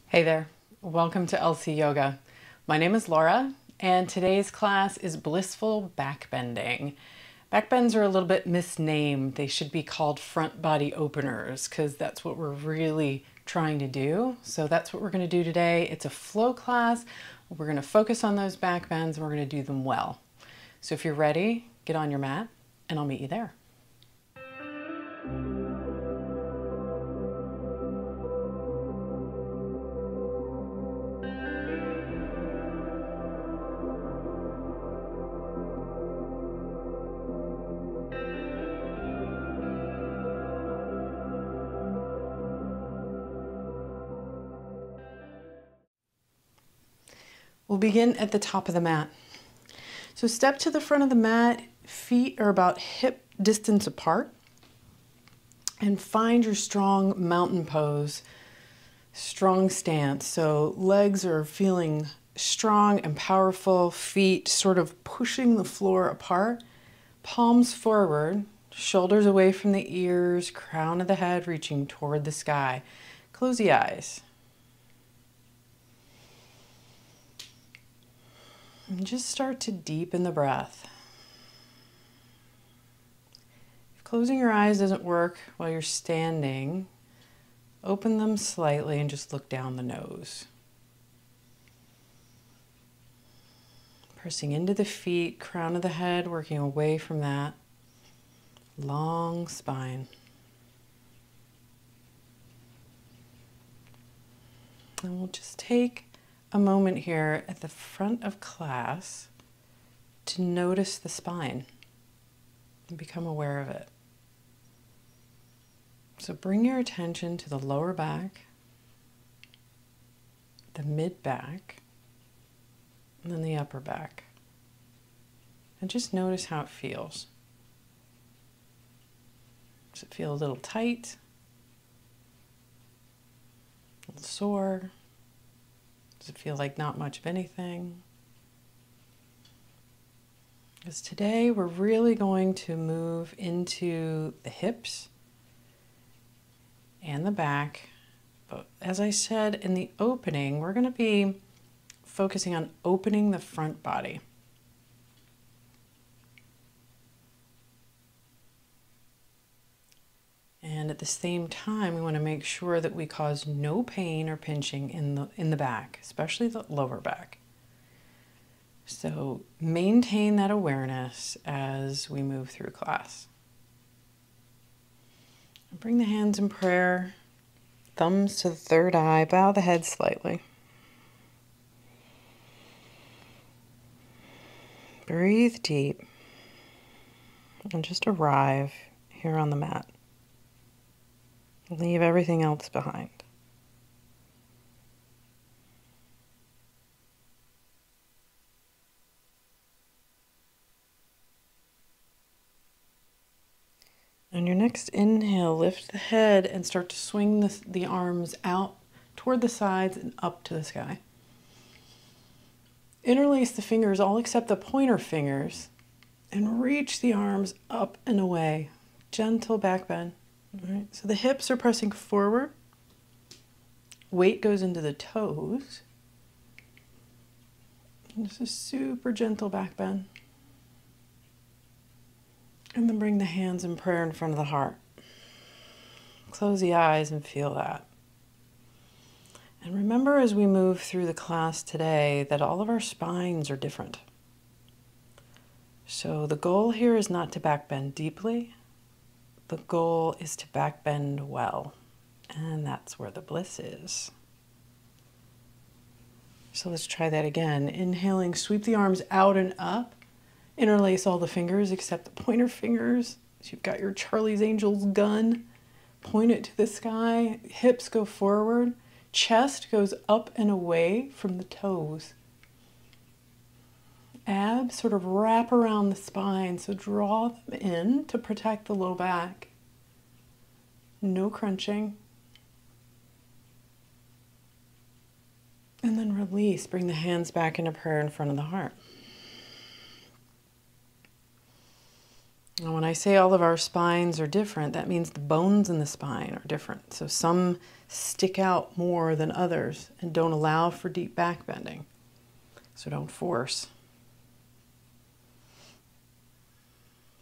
Hey there, welcome to LSea Yoga. My name is Laura, and today's class is Blissful Backbending. Backbends are a little bit misnamed. They should be called front body openers because that's what we're really trying to do. So that's what we're going to do today. It's a flow class. We're going to focus on those backbends and we're going to do them well. So if you're ready, get on your mat and I'll meet you there. We'll begin at the top of the mat. So step to the front of the mat, feet are about hip distance apart, and find your strong mountain pose, strong stance. So legs are feeling strong and powerful, feet sort of pushing the floor apart, palms forward, shoulders away from the ears, crown of the head reaching toward the sky. Close the eyes. And just start to deepen the breath. If closing your eyes doesn't work while you're standing, open them slightly and just look down the nose. Pressing into the feet, crown of the head, working away from that. Long spine. And we'll just take a moment here at the front of class to notice the spine and become aware of it. So bring your attention to the lower back, the mid back, and then the upper back. And just notice how it feels. Does it feel a little tight? A little sore? Does it feel like not much of anything? Because today we're really going to move into the hips and the back. But as I said in the opening, we're going to be focusing on opening the front body. And at the same time, we want to make sure that we cause no pain or pinching in the back, especially the lower back. So maintain that awareness as we move through class. Bring the hands in prayer, thumbs to the third eye, bow the head slightly. Breathe deep and just arrive here on the mat. Leave everything else behind. On your next inhale, lift the head and start to swing the arms out toward the sides and up to the sky. Interlace the fingers, all except the pointer fingers, and reach the arms up and away. Gentle back bend. All right, so the hips are pressing forward. Weight goes into the toes. And just a super gentle back bend. And then bring the hands in prayer in front of the heart. Close the eyes and feel that. And remember as we move through the class today that all of our spines are different. So the goal here is not to back bend deeply. The goal is to back bend well. And that's where the bliss is. So let's try that again. Inhaling, sweep the arms out and up. Interlace all the fingers except the pointer fingers. So you've got your Charlie's Angels gun. Point it to the sky. Hips go forward. Chest goes up and away from the toes. Abs sort of wrap around the spine, so draw them in to protect the low back. No crunching. And then release. Bring the hands back into prayer in front of the heart. Now, when I say all of our spines are different, that means the bones in the spine are different. So some stick out more than others and don't allow for deep back bending. So don't force.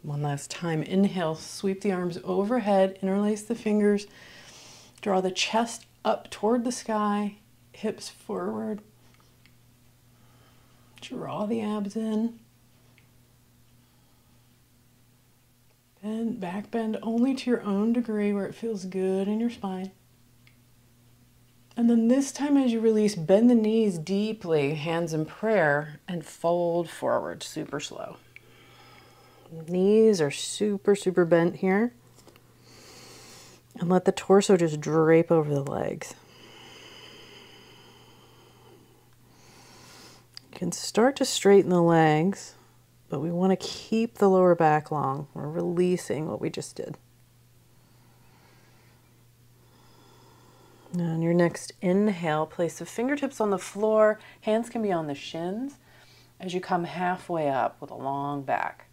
One last time, inhale, sweep the arms overhead, interlace the fingers, draw the chest up toward the sky, hips forward, draw the abs in, and back bend only to your own degree where it feels good in your spine. And then this time as you release, bend the knees deeply, hands in prayer, and fold forward, super slow. Knees are super, super bent here. And let the torso just drape over the legs. You can start to straighten the legs, but we want to keep the lower back long. We're releasing what we just did. Now on your next inhale, place the fingertips on the floor. Hands can be on the shins as you come halfway up with a long back.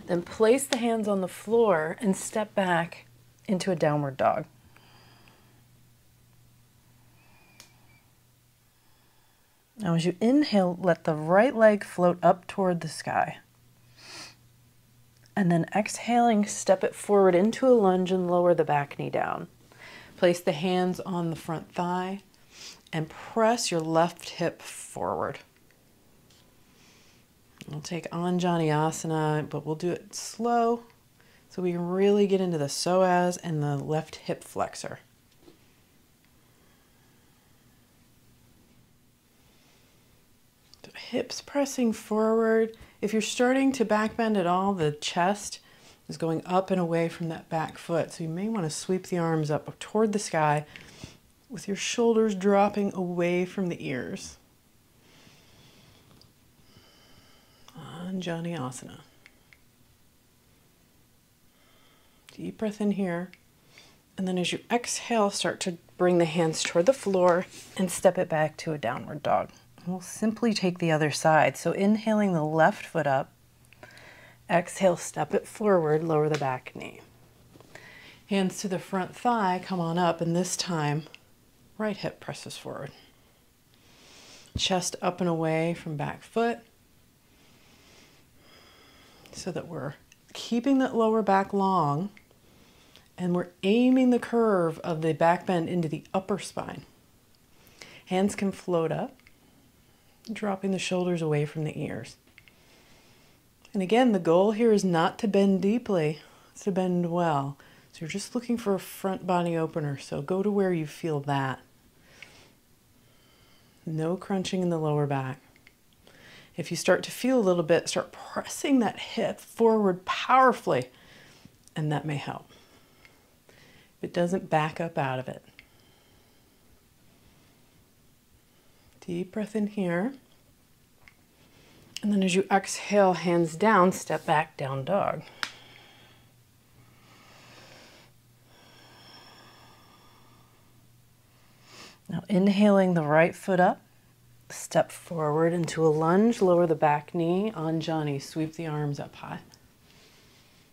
Then place the hands on the floor and step back into a downward dog. Now as you inhale, let the right leg float up toward the sky. And then exhaling, step it forward into a lunge and lower the back knee down. Place the hands on the front thigh and press your left hip forward. We'll take Anjani-asana, but we'll do it slow so we can really get into the psoas and the left hip flexor. So hips pressing forward. If you're starting to back bend at all, the chest is going up and away from that back foot. So you may want to sweep the arms up toward the sky with your shoulders dropping away from the ears. Anjani-asana. Deep breath in here. And then as you exhale, start to bring the hands toward the floor and step it back to a downward dog. We'll simply take the other side. So inhaling the left foot up. Exhale, step it forward, lower the back knee. Hands to the front thigh, come on up, and this time, right hip presses forward. Chest up and away from back foot, so that we're keeping that lower back long, and we're aiming the curve of the back bend into the upper spine. Hands can float up, dropping the shoulders away from the ears. And again, the goal here is not to bend deeply, it's to bend well. So you're just looking for a front body opener, so go to where you feel that. No crunching in the lower back. If you start to feel a little bit, start pressing that hip forward powerfully, and that may help. If it doesn't, back up out of it. Deep breath in here. And then as you exhale, hands down, step back, down dog. Now inhaling the right foot up, step forward into a lunge, lower the back knee, Anjani, sweep the arms up high.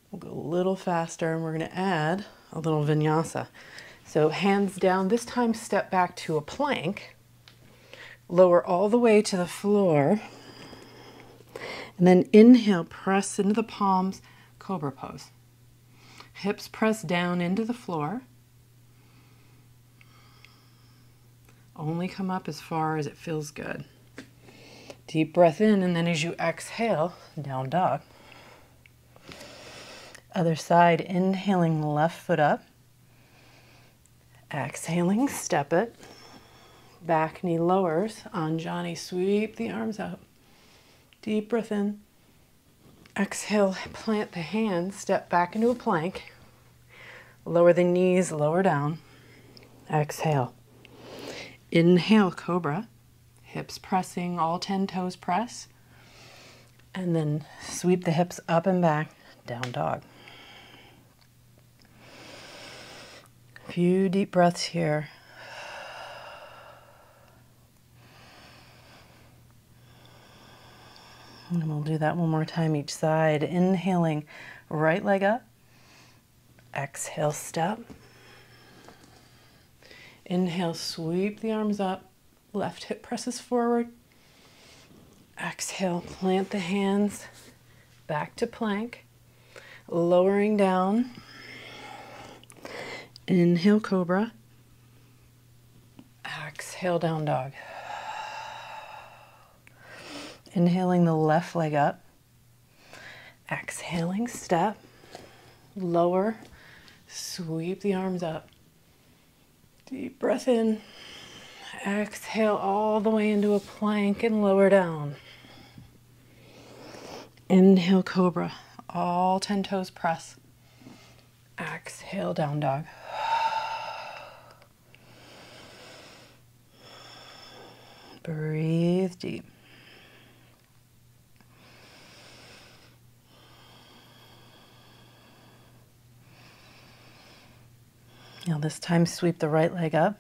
We'll go a little faster and we're going to add a little vinyasa. So hands down, this time step back to a plank, lower all the way to the floor. And then inhale, press into the palms, cobra pose. Hips press down into the floor. Only come up as far as it feels good. Deep breath in, and then as you exhale, down dog. Other side, inhaling left foot up. Exhaling, step it. Back knee lowers, Anjani, sweep the arms out. Deep breath in. Exhale, plant the hands, step back into a plank. Lower the knees, lower down. Exhale. Inhale, cobra. Hips pressing, all 10 toes press. And then sweep the hips up and back, down dog. A few deep breaths here. And we'll do that one more time each side. Inhaling, right leg up. Exhale, step. Inhale, sweep the arms up. Left hip presses forward. Exhale, plant the hands back to plank. Lowering down. Inhale, cobra. Exhale, down dog. Inhaling the left leg up. Exhaling, step. Lower. Sweep the arms up. Deep breath in. Exhale all the way into a plank and lower down. Inhale, cobra. All 10 toes press. Exhale, down dog. Breathe deep. Now this time, sweep the right leg up.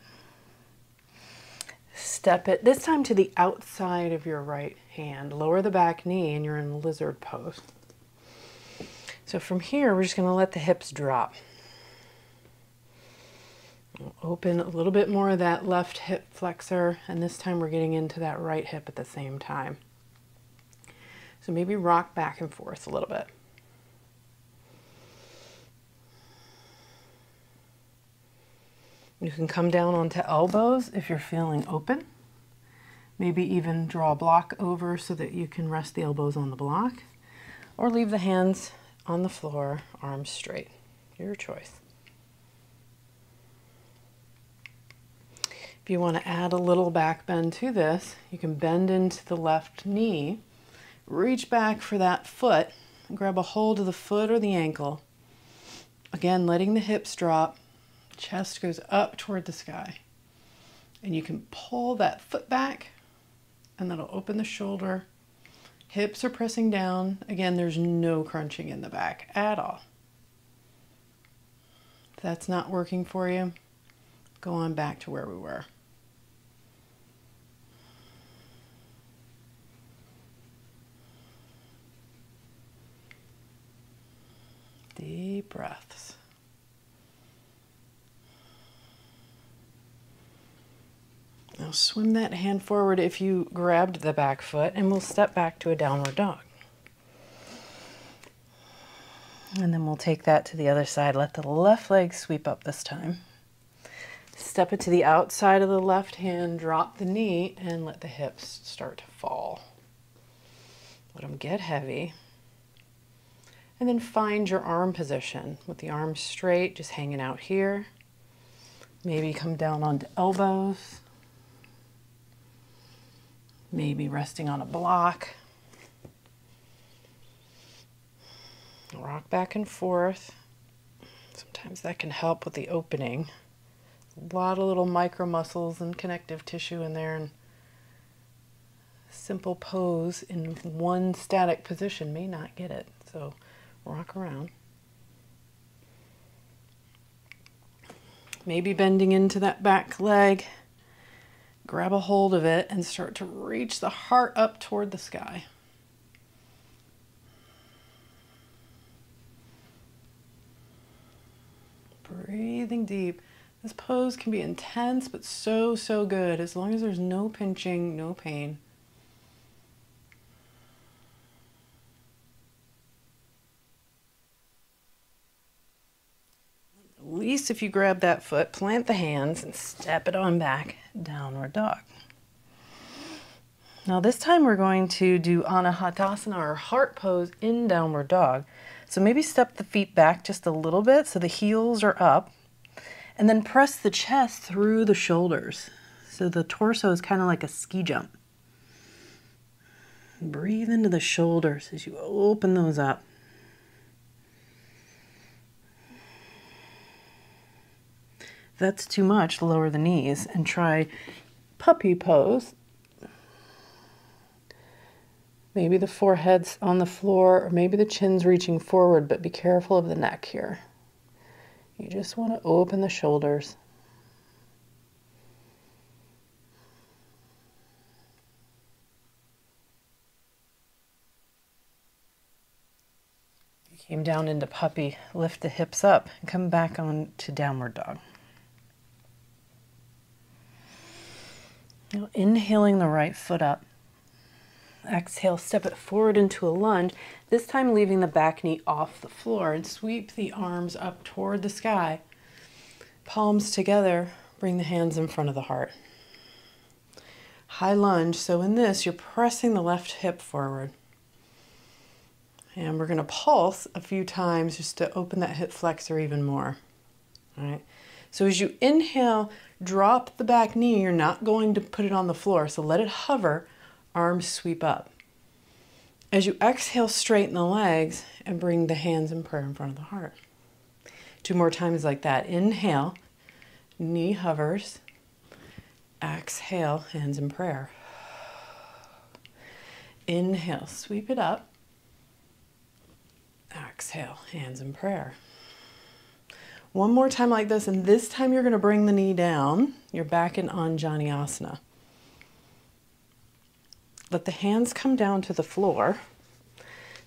Step it, this time to the outside of your right hand. Lower the back knee and you're in lizard pose. So from here, we're just going to let the hips drop. Open a little bit more of that left hip flexor, and this time we're getting into that right hip at the same time. So maybe rock back and forth a little bit. You can come down onto elbows if you're feeling open. Maybe even draw a block over so that you can rest the elbows on the block, or leave the hands on the floor, arms straight. Your choice. If you want to add a little back bend to this, you can bend into the left knee, reach back for that foot, and grab a hold of the foot or the ankle. Again, letting the hips drop. Chest goes up toward the sky. And you can pull that foot back, and that'll open the shoulder. Hips are pressing down. Again, there's no crunching in the back at all. If that's not working for you, go on back to where we were. Deep breaths. Now swim that hand forward if you grabbed the back foot, and we'll step back to a downward dog. And then we'll take that to the other side. Let the left leg sweep up this time. Step it to the outside of the left hand, drop the knee, and let the hips start to fall. Let them get heavy. And then find your arm position with the arms straight, just hanging out here. Maybe come down onto elbows. Maybe resting on a block. Rock back and forth. Sometimes that can help with the opening. A lot of little micro muscles and connective tissue in there, and simple pose in one static position may not get it. So rock around. Maybe bending into that back leg. Grab a hold of it and start to reach the heart up toward the sky. Breathing deep. This pose can be intense, but so, so good as long as there's no pinching, no pain. At least if you grab that foot, plant the hands and step it on back, downward dog. Now this time we're going to do Anahatasana, or heart pose, in downward dog. So maybe step the feet back just a little bit so the heels are up, and then press the chest through the shoulders. So the torso is kind of like a ski jump. Breathe into the shoulders as you open those up. If that's too much, lower the knees and try puppy pose. Maybe the forehead's on the floor, or maybe the chin's reaching forward, but be careful of the neck here. You just want to open the shoulders. Came down into puppy, lift the hips up, and come back on to downward dog. Now inhaling the right foot up. Exhale, step it forward into a lunge, this time leaving the back knee off the floor, and sweep the arms up toward the sky. Palms together, bring the hands in front of the heart. High lunge, so in this, you're pressing the left hip forward. And we're going to pulse a few times just to open that hip flexor even more. All right. So as you inhale, drop the back knee. You're not going to put it on the floor, so let it hover, arms sweep up. As you exhale, straighten the legs and bring the hands in prayer in front of the heart. 2 more times like that. Inhale, knee hovers. Exhale, hands in prayer. Inhale, sweep it up. Exhale, hands in prayer. 1 more time like this, and this time you're going to bring the knee down. You're back in Anjaneyasana. Let the hands come down to the floor.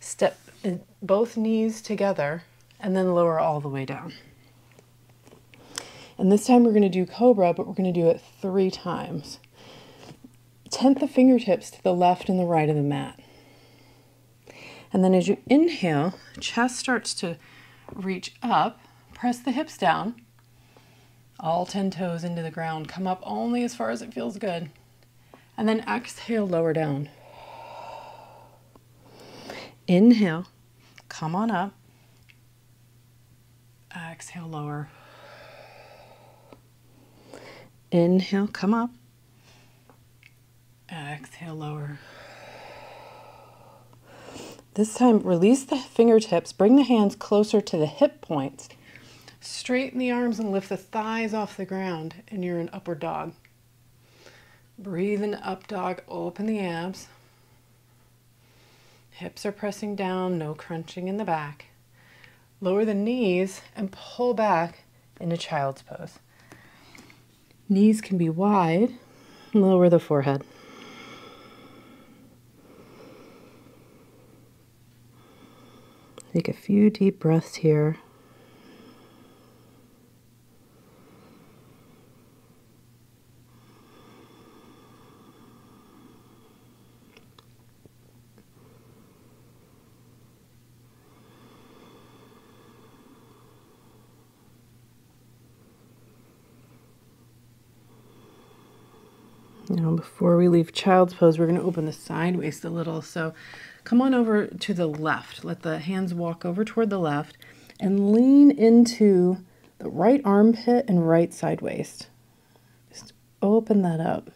Step both knees together, and then lower all the way down. And this time we're going to do cobra, but we're going to do it 3 times. Tent the fingertips to the left and the right of the mat. And then as you inhale, chest starts to reach up. Press the hips down. All 10 toes into the ground. Come up only as far as it feels good. And then exhale, lower down. Inhale, come on up. Exhale, lower. Inhale, come up. Exhale, lower. This time, release the fingertips, bring the hands closer to the hip points. Straighten the arms and lift the thighs off the ground, and you're in upward dog. Breathe in up dog, open the abs. Hips are pressing down, no crunching in the back. Lower the knees and pull back into child's pose. Knees can be wide, lower the forehead. Take a few deep breaths here. Now, before we leave child's pose, we're going to open the side waist a little. So come on over to the left. Let the hands walk over toward the left and lean into the right armpit and right side waist. Just open that up.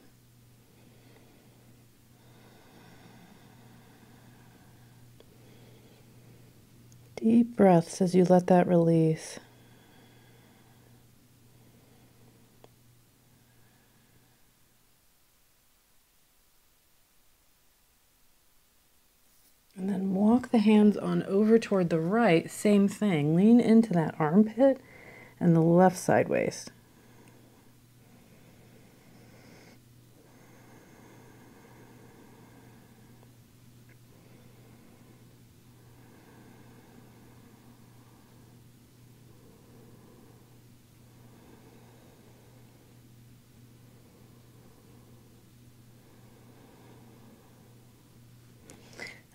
Deep breaths as you let that release. And then walk the hands on over toward the right, same thing. Lean into that armpit and the left side waist.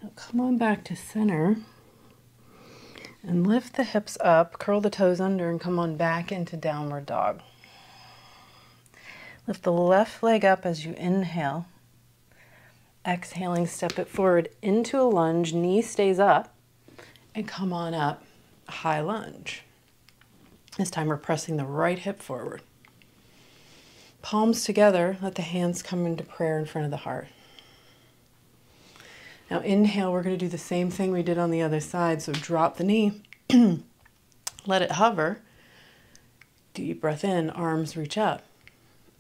Now come on back to center and lift the hips up, curl the toes under, and come on back into downward dog. Lift the left leg up as you inhale. Exhaling, step it forward into a lunge, knee stays up, and come on up, high lunge. This time we're pressing the right hip forward. Palms together, let the hands come into prayer in front of the heart. Now inhale, we're going to do the same thing we did on the other side. So drop the knee, let it hover. Deep breath in, arms reach up.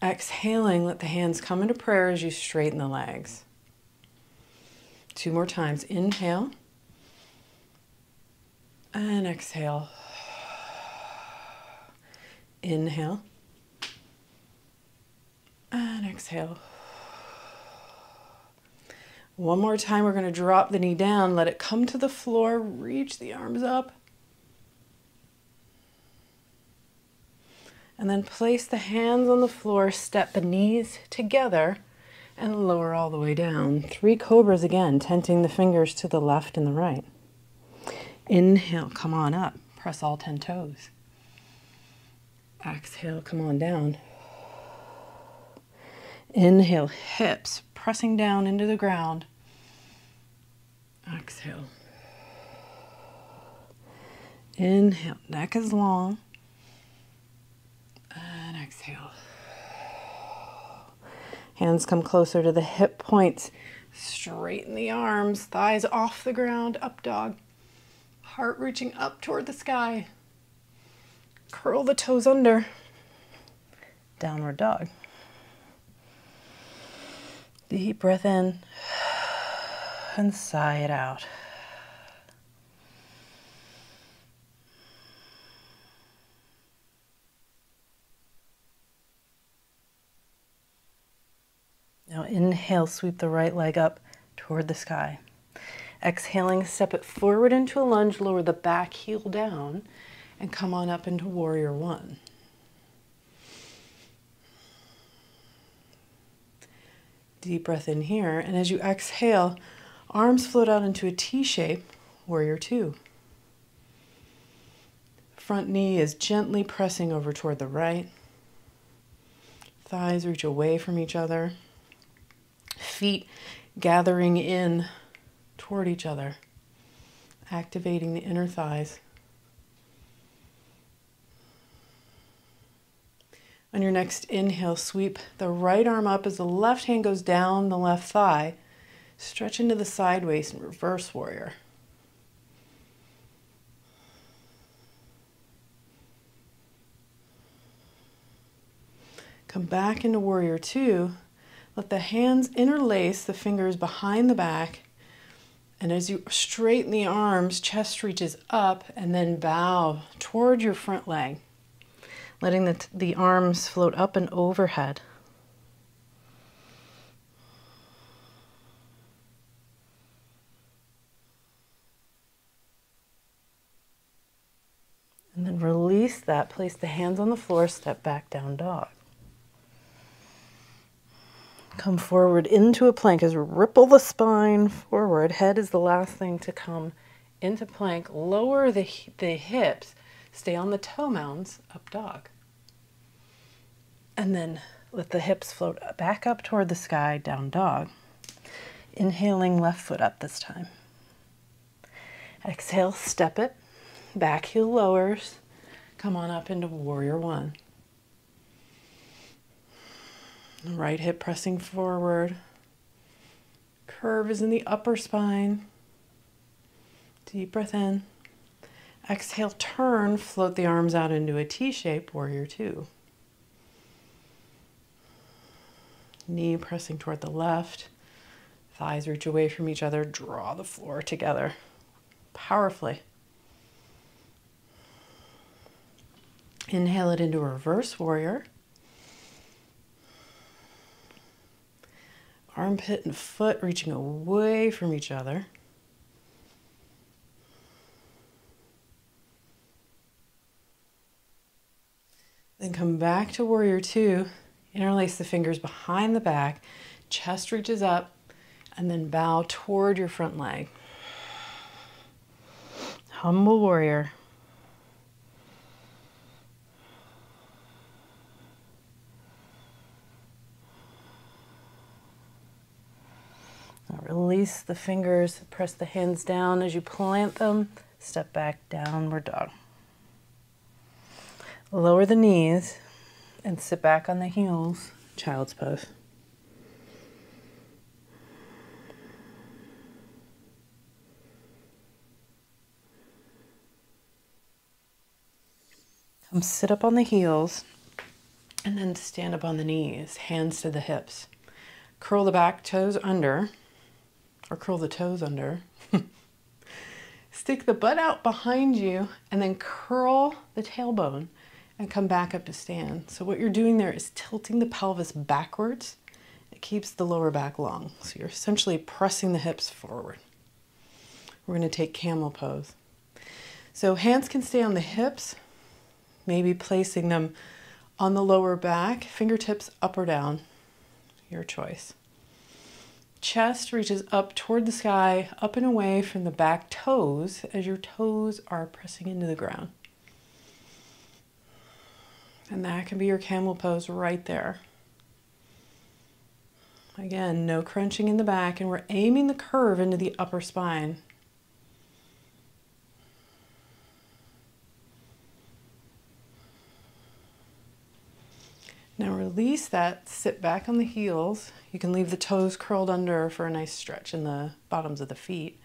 Exhaling, let the hands come into prayer as you straighten the legs. 2 more times. Inhale and exhale. Inhale and exhale. One more time, we're going to drop the knee down, let it come to the floor, reach the arms up. And then place the hands on the floor, step the knees together, and lower all the way down. 3 cobras again, tenting the fingers to the left and the right. Inhale, come on up, press all 10 toes. Exhale, come on down. Inhale, hips pressing down into the ground. Exhale. Inhale, neck is long. And exhale. Hands come closer to the hip points. Straighten the arms, thighs off the ground, up dog. Heart reaching up toward the sky. Curl the toes under. Downward dog. Deep breath in and sigh it out. Now inhale, sweep the right leg up toward the sky. Exhaling, step it forward into a lunge, lower the back heel down, and come on up into warrior one. Deep breath in here, and as you exhale, arms float out into a T shape, warrior two. Front knee is gently pressing over toward the right. Thighs reach away from each other. Feet gathering in toward each other, activating the inner thighs. On your next inhale, sweep the right arm up as the left hand goes down the left thigh. Stretch into the sideways and reverse warrior. Come back into warrior two. Let the hands interlace the fingers behind the back. And as you straighten the arms, chest reaches up and then bow toward your front leg. Letting the arms float up and overhead. And then release that, place the hands on the floor, step back, down dog. Come forward into a plank as ripple the spine forward. Head is the last thing to come into plank. Lower the hips. Stay on the toe mounds, up dog. And then let the hips float back up toward the sky, down dog. Inhaling, left foot up this time. Exhale, step it. Back heel lowers. Come on up into warrior one. Right hip pressing forward. Curve is in the upper spine. Deep breath in. Exhale, turn, float the arms out into a T shape, warrior two. Knee pressing toward the left. Thighs reach away from each other. Draw the floor together. Powerfully. Inhale it into a reverse warrior. Armpit and foot reaching away from each other. Then come back to warrior two. Interlace the fingers behind the back. Chest reaches up. And then bow toward your front leg. Humble warrior. Now release the fingers, press the hands down as you plant them, step back, downward dog. Lower the knees and sit back on the heels, child's pose. Come sit up on the heels and then stand up on the knees, hands to the hips. Curl the back toes under. Or curl the toes under. Stick the butt out behind you and then curl the tailbone and come back up to stand. So what you're doing there is tilting the pelvis backwards It keeps the lower back long. So you're essentially pressing the hips forward. We're going to take camel pose. So hands can stay on the hips, maybe placing them on the lower back, fingertips up or down, your choice. Chest reaches up toward the sky, up and away from the back toes as your toes are pressing into the ground. And that can be your camel pose right there. Again, no crunching in the back, and we're aiming the curve into the upper spine. Now release that, sit back on the heels. You can leave the toes curled under for a nice stretch in the bottoms of the feet,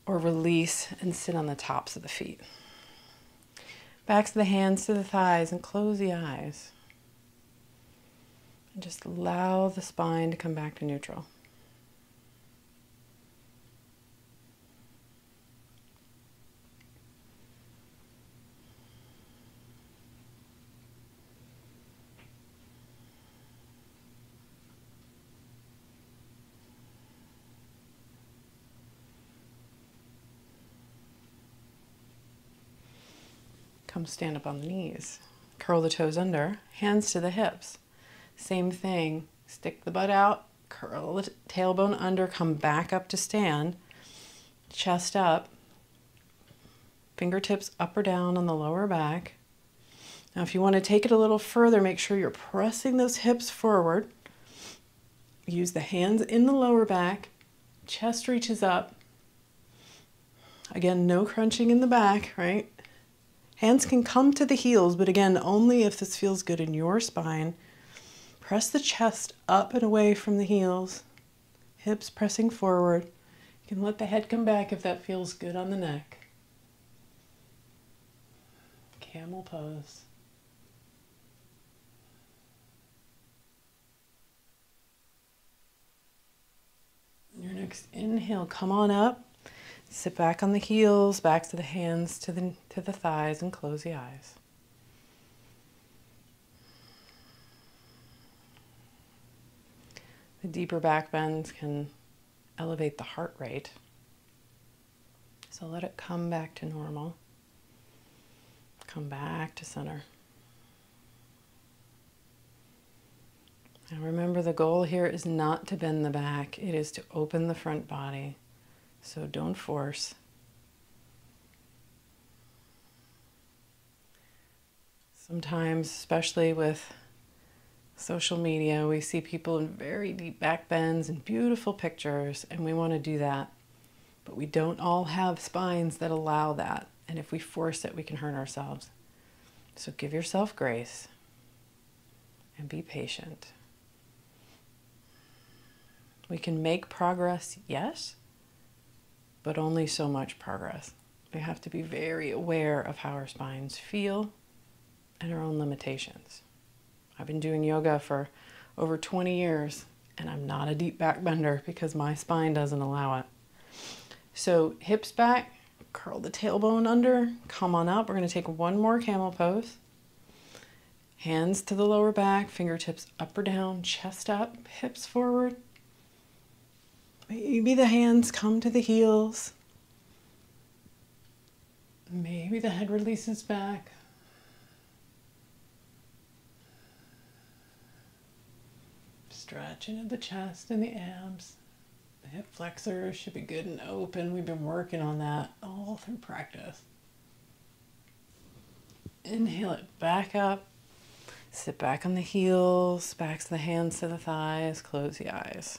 or release and sit on the tops of the feet. Backs of the hands to the thighs and close the eyes. And just allow the spine to come back to neutral. Come stand up on the knees. Curl the toes under, hands to the hips. Same thing, stick the butt out, curl the tailbone under, come back up to stand, chest up, fingertips up or down on the lower back. Now if you want to take it a little further, make sure you're pressing those hips forward. Use the hands in the lower back, chest reaches up. Again, no crunching in the back, right? Hands can come to the heels, but again, only if this feels good in your spine. Press the chest up and away from the heels, hips pressing forward. You can let the head come back if that feels good on the neck. Camel pose. Your next inhale, come on up. Sit back on the heels, backs of the hands to the thighs, and close the eyes. The deeper back bends can elevate the heart rate. So let it come back to normal. Come back to center. Now remember, the goal here is not to bend the back. It is to open the front body. So don't force. Sometimes, especially with social media, we see people in very deep back bends and beautiful pictures, and we want to do that. But we don't all have spines that allow that. And if we force it, we can hurt ourselves. So give yourself grace and be patient. We can make progress, yes, but only so much progress. We have to be very aware of how our spines feel and our own limitations. I've been doing yoga for over 20 years, and I'm not a deep back bender because my spine doesn't allow it. So hips back, curl the tailbone under, come on up. We're going to take one more camel pose. Hands to the lower back, fingertips up or down, chest up, hips forward. Maybe the hands come to the heels. Maybe the head releases back. Stretch into the chest and the abs. The hip flexors should be good and open. We've been working on that all through practice. Inhale it back up. Sit back on the heels, backs of the hands to the thighs, close the eyes.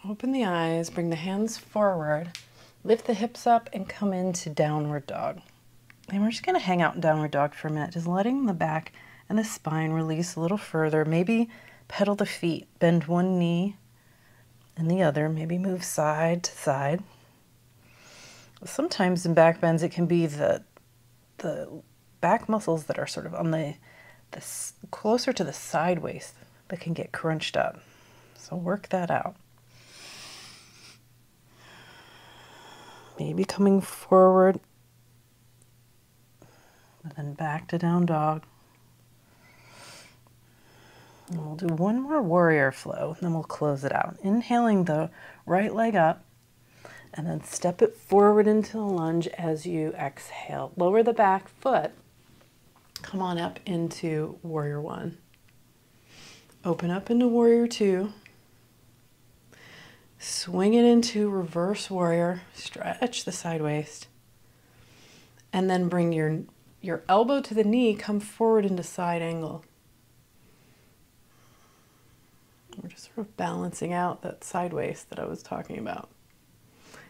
Open the eyes, bring the hands forward, lift the hips up, and come into downward dog. And we're just going to hang out in downward dog for a minute, just letting the back and the spine release a little further. Maybe pedal the feet, bend one knee and the other, maybe move side to side. Sometimes in back bends, it can be the back muscles that are sort of on the closer to the side waist that can get crunched up. So work that out. Maybe coming forward and then back to down dog. And we'll do one more warrior flow, and then we'll close it out. Inhaling the right leg up, and then step it forward into a lunge as you exhale. Lower the back foot. Come on up into warrior one. Open up into warrior two. Swing it into reverse warrior. Stretch the side waist. And then bring your elbow to the knee. Come forward into side angle. We're just sort of balancing out that side waist that I was talking about.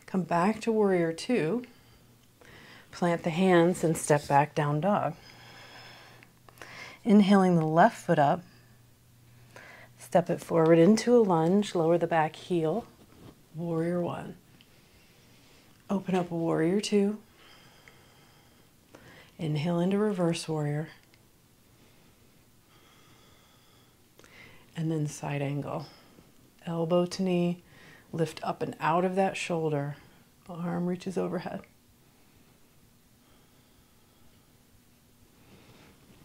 Come back to warrior two. Plant the hands and step back down dog. Inhaling the left foot up. Step it forward into a lunge. Lower the back heel. Warrior one. Open up warrior two. Inhale into reverse warrior. And then side angle. Elbow to knee. Lift up and out of that shoulder. Arm reaches overhead.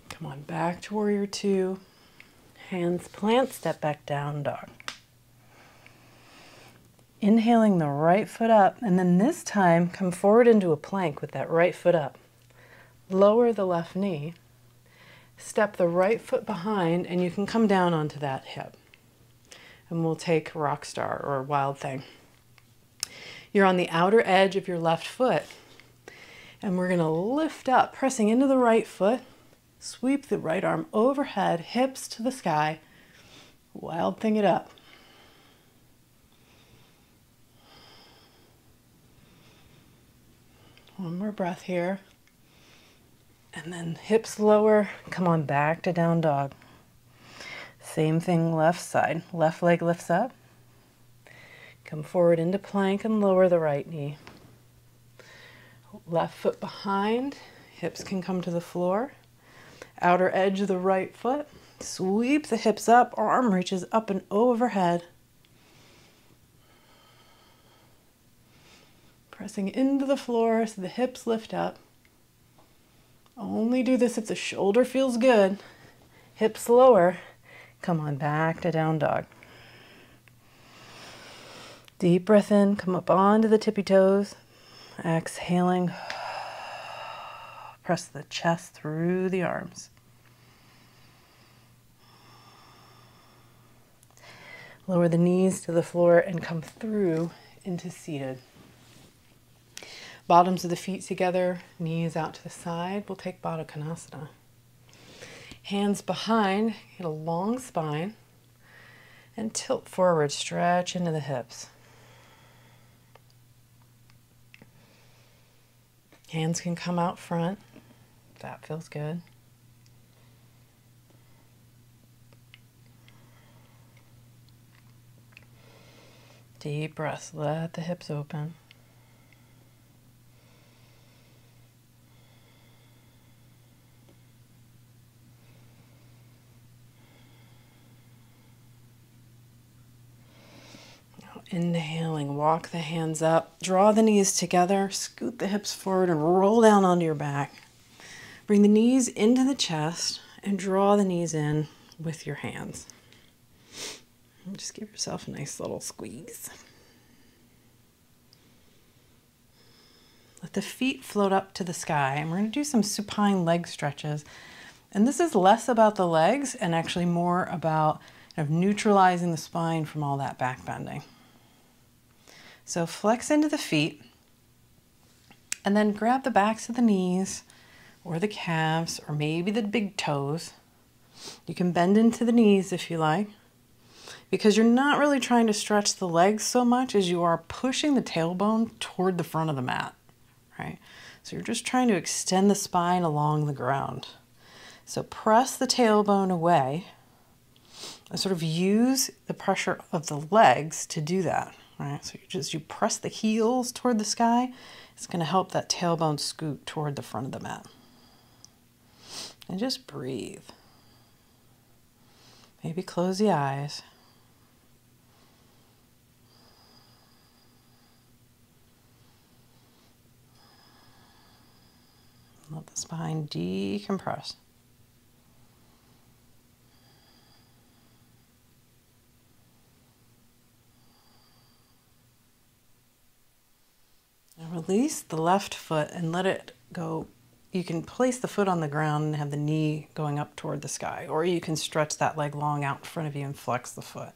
Come on, back to warrior two. Hands plant, step back down, dog. Inhaling the right foot up, and then this time come forward into a plank with that right foot up. Lower the left knee. Step the right foot behind, and you can come down onto that hip. And we'll take rock star or wild thing. You're on the outer edge of your left foot, and we're going to lift up, pressing into the right foot. Sweep the right arm overhead, hips to the sky. Wild thing it up. One more breath here. And then hips lower. Come on back to down dog. Same thing left side. Left leg lifts up. Come forward into plank and lower the right knee. Left foot behind. Hips can come to the floor. Outer edge of the right foot. Sweep the hips up. Arm reaches up and overhead. Pressing into the floor so the hips lift up. Only do this if the shoulder feels good. Hips lower. Come on back to down dog. Deep breath in. Come up onto the tippy toes. Exhaling. Press the chest through the arms. Lower the knees to the floor and come through into seated. Bottoms of the feet together, knees out to the side. We'll take Baddha Konasana. Hands behind, get a long spine, and tilt forward, stretch into the hips. Hands can come out front. That feels good. Deep breaths, let the hips open. Inhaling, walk the hands up, draw the knees together, scoot the hips forward and roll down onto your back. Bring the knees into the chest and draw the knees in with your hands. And just give yourself a nice little squeeze. Let the feet float up to the sky, and we're going to do some supine leg stretches. And this is less about the legs and actually more about kind of neutralizing the spine from all that back bending. So flex into the feet and then grab the backs of the knees or the calves or maybe the big toes. You can bend into the knees if you like, because you're not really trying to stretch the legs so much as you are pushing the tailbone toward the front of the mat, right? So you're just trying to extend the spine along the ground. So press the tailbone away and sort of use the pressure of the legs to do that. Right, so you press the heels toward the sky It's going to help that tailbone scoot toward the front of the mat. And just breathe. Maybe close the eyes. Let the spine decompress. Now release the left foot and let it go. You can place the foot on the ground and have the knee going up toward the sky, or you can stretch that leg long out in front of you and flex the foot.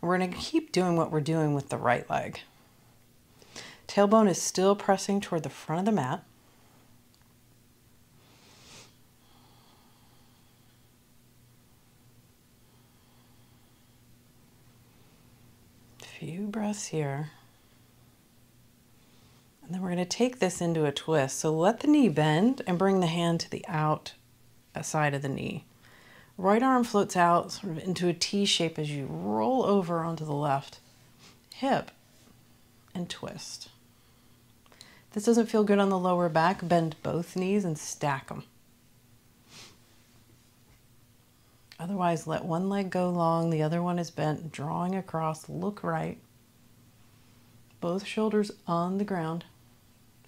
And we're going to keep doing what we're doing with the right leg. Tailbone is still pressing toward the front of the mat. Few breaths here. And then we're going to take this into a twist. So let the knee bend and bring the hand to the out side of the knee. Right arm floats out sort of into a T shape as you roll over onto the left hip and twist. If this doesn't feel good on the lower back, bend both knees and stack them. Otherwise, let one leg go long, the other one is bent, drawing across, look right. Both shoulders on the ground.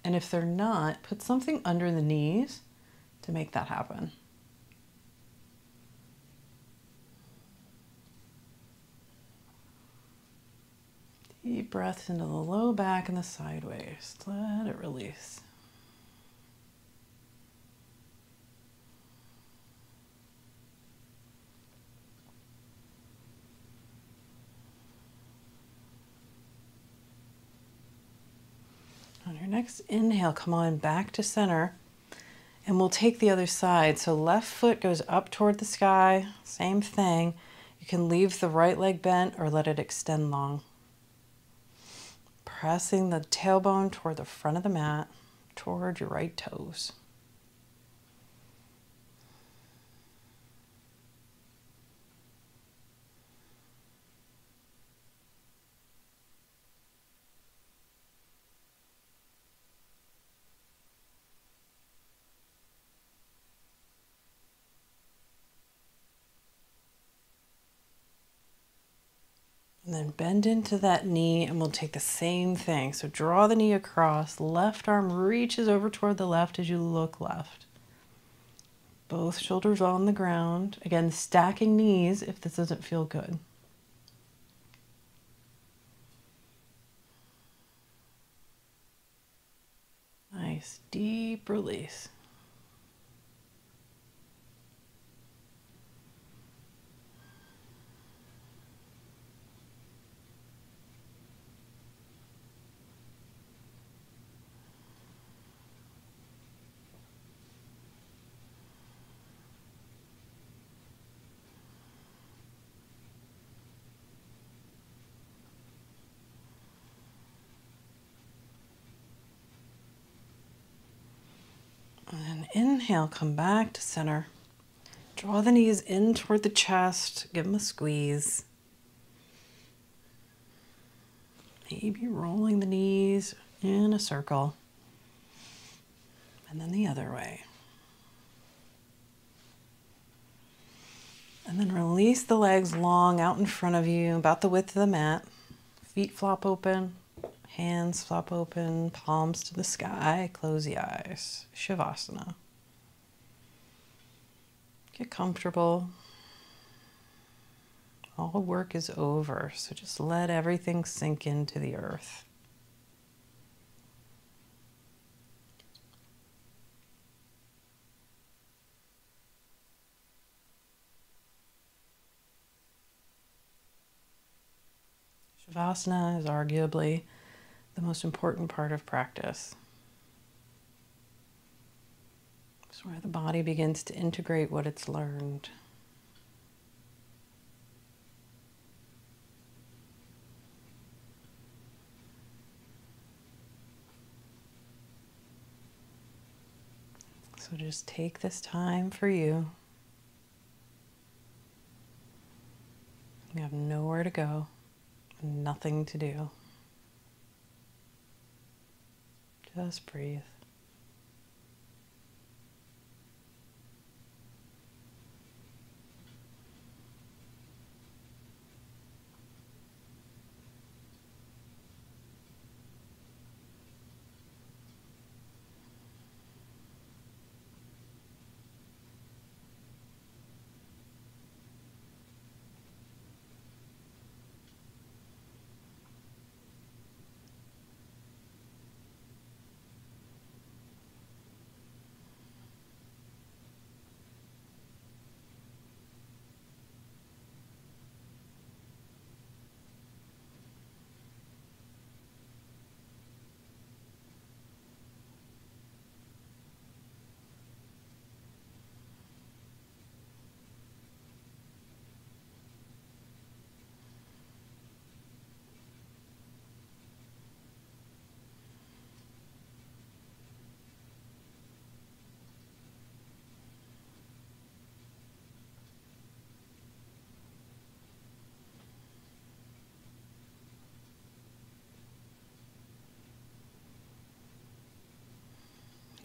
And if they're not, put something under the knees to make that happen. Deep breaths into the low back and the sideways. Let it release. On your next inhale, come on back to center, and we'll take the other side. So left foot goes up toward the sky, same thing. You can leave the right leg bent or let it extend long. Pressing the tailbone toward the front of the mat, toward your right toes. And then bend into that knee and we'll take the same thing. So draw the knee across, left arm reaches over toward the left as you look left. Both shoulders on the ground. Again, stacking knees if this doesn't feel good. Nice, deep release. And then inhale, come back to center. Draw the knees in toward the chest, give them a squeeze. Maybe rolling the knees in a circle. And then the other way. And then release the legs long out in front of you, about the width of the mat. Feet flop open. Hands flop open, palms to the sky, close the eyes. Shavasana. Get comfortable. All work is over, so just let everything sink into the earth. Shavasana is arguably the most important part of practice. It's where the body begins to integrate what it's learned. So just take this time for you. You have nowhere to go, nothing to do. Just breathe.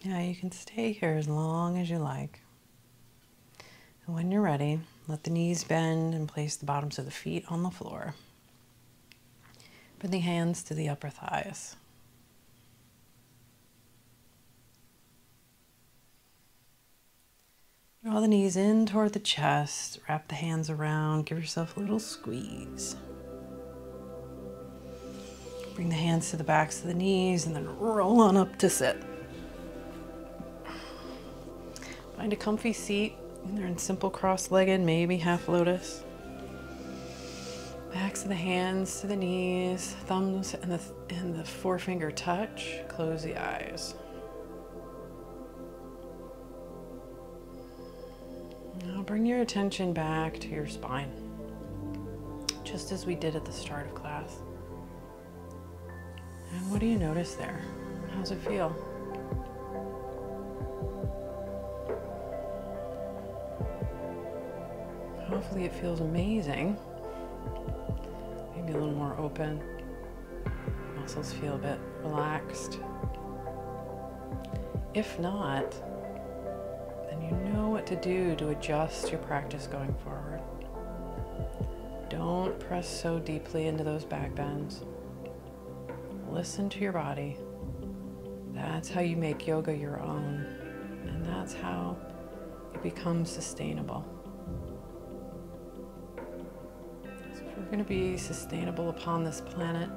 Yeah, you can stay here as long as you like. And when you're ready, let the knees bend and place the bottoms of the feet on the floor. Bring the hands to the upper thighs. Draw the knees in toward the chest. Wrap the hands around. Give yourself a little squeeze. Bring the hands to the backs of the knees and then roll on up to sit. Find a comfy seat. They're in simple cross-legged, maybe half lotus. Backs of the hands to the knees, thumbs and the forefinger touch. Close the eyes. Now bring your attention back to your spine, just as we did at the start of class. And what do you notice there? How's it feel? Hopefully it feels amazing. Maybe a little more open. Muscles feel a bit relaxed. If not, then you know what to do to adjust your practice going forward. Don't press so deeply into those back bends. Listen to your body. That's how you make yoga your own, and that's how it becomes sustainable. So if we're going to be sustainable upon this planet,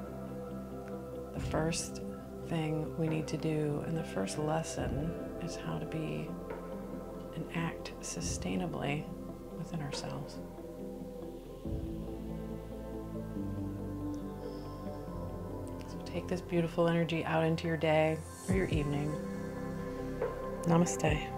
the first thing we need to do, and the first lesson, is how to be and act sustainably within ourselves. So take this beautiful energy out into your day or your evening. Namaste.